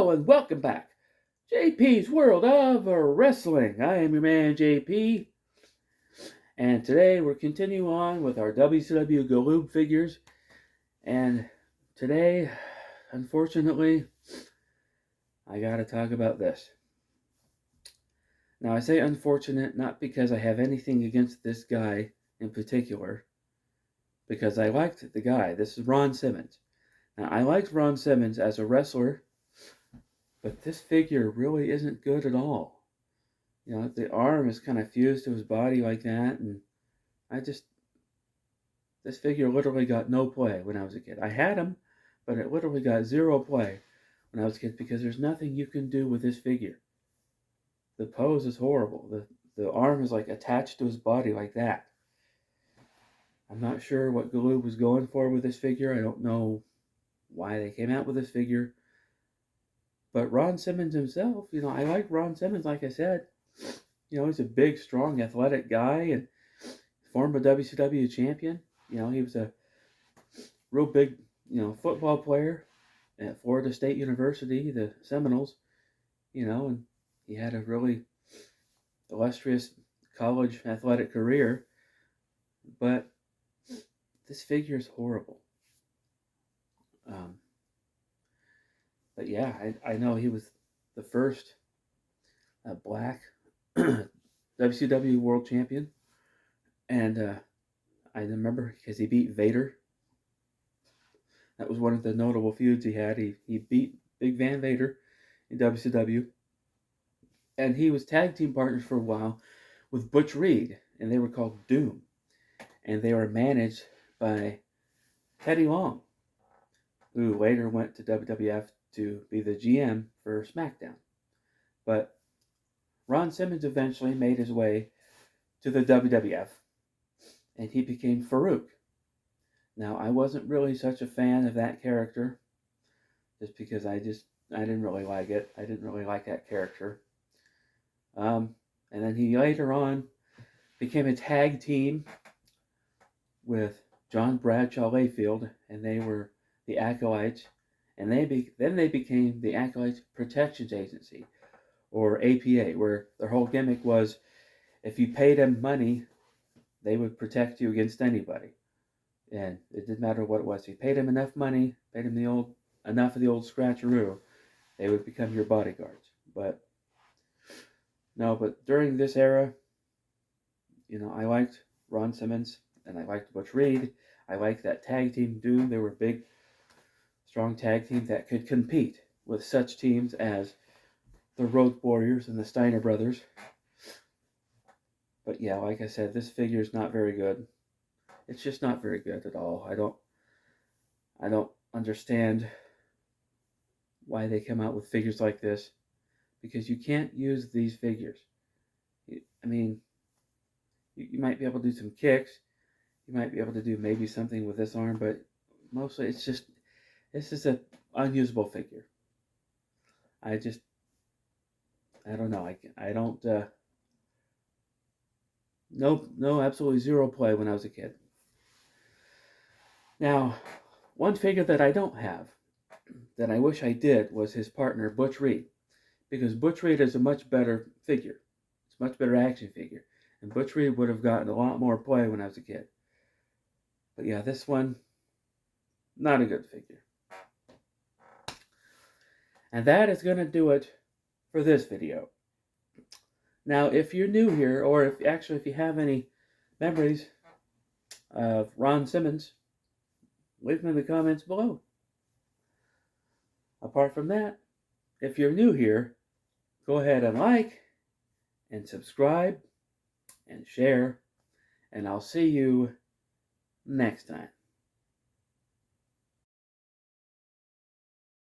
Hello and welcome back. J.P.'s World of Wrestling. I am your man J.P. And today we're continuing on with our WCW Galoob figures. And today, unfortunately, I gotta talk about this. Now I say unfortunate not because I have anything against this guy in particular, because I liked the guy. This is Ron Simmons. Now I liked Ron Simmons as a wrestler, but this figure really isn't good at all. You know, the arm is kind of fused to his body like that, and this figure literally got no play when I was a kid. I had him, but it literally got zero play when I was a kid because there's nothing you can do with this figure. The pose is horrible. The arm is like attached to his body like that. I'm not sure what Galoob was going for with this figure. I don't know why they came out with this figure. But Ron Simmons himself, I like Ron Simmons, like I said. He's a big, strong, athletic guy and former WCW champion. He was a real big, football player at Florida State University, the Seminoles, and he had a really illustrious college athletic career. But this figure is horrible. But yeah, I know he was the first black WCW world champion. And I remember because he beat Vader. That was one of the notable feuds he had. He beat Big Van Vader in WCW. And he was tag team partners for a while with Butch Reed. And they were called Doom. And they were managed by Teddy Long, who later went to WWF to be the GM for SmackDown. But Ron Simmons eventually made his way to the WWF, and he became Farouk. Now, I wasn't really such a fan of that character, just because I didn't really like it. I didn't really like that character. And then he later on became a tag team with John Bradshaw Layfield, and they were the Acolytes, and then they became the Acolytes Protections Agency, or APA, where their whole gimmick was if you paid them money, they would protect you against anybody. And it didn't matter what it was. If you paid them enough money, paid them enough of the old scratcheroo, they would become your bodyguards. But during this era, I liked Ron Simmons, and I liked Butch Reed. I liked that tag team Doom. They were a big, strong tag team that could compete with such teams as the Road Warriors and the Steiner Brothers. But yeah, like I said, this figure is not very good. It's just not very good at all. I don't understand why they come out with figures like this, because you can't use these figures. I mean, you might be able to do some kicks. You might be able to do maybe something with this arm, but mostly this is an unusable figure. I don't know. I don't. No, absolutely zero play when I was a kid. Now, one figure that I don't have, that I wish I did, was his partner, Butch Reed. Because Butch Reed is a much better figure. It's a much better action figure. And Butch Reed would have gotten a lot more play when I was a kid. But yeah, this one, not a good figure. And that is going to do it for this video. Now, if you're new here, or if you have any memories of Ron Simmons, leave them in the comments below. Apart from that, if you're new here, go ahead and like and subscribe and share, and I'll see you next time.